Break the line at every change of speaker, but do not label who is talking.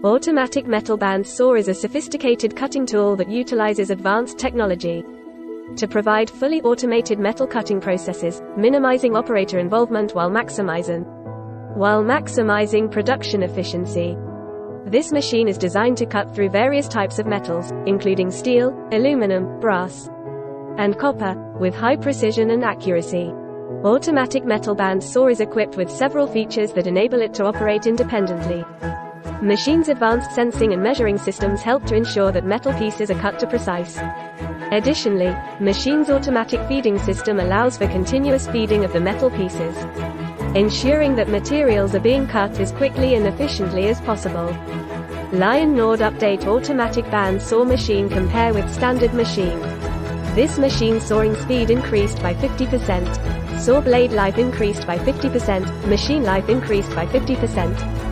Automatic metal band saw is a sophisticated cutting tool that utilizes advanced technology to provide fully automated metal cutting processes, minimizing operator involvement while maximizing production efficiency. This machine is designed to cut through various types of metals, including steel, aluminum, brass, and copper, with high precision and accuracy. Automatic metal band saw is equipped with several features that enable it to operate independently. Machine's advanced sensing and measuring systems help to ensure that metal pieces are cut to precise. Additionally, machine's automatic feeding system allows for continuous feeding of the metal pieces, ensuring that materials are being cut as quickly and efficiently as possible. Laiannuo Update Automatic Band Saw Machine compare with standard machine. This machine sawing speed increased by 50%. Saw blade life increased by 50%. Machine life increased by 50%.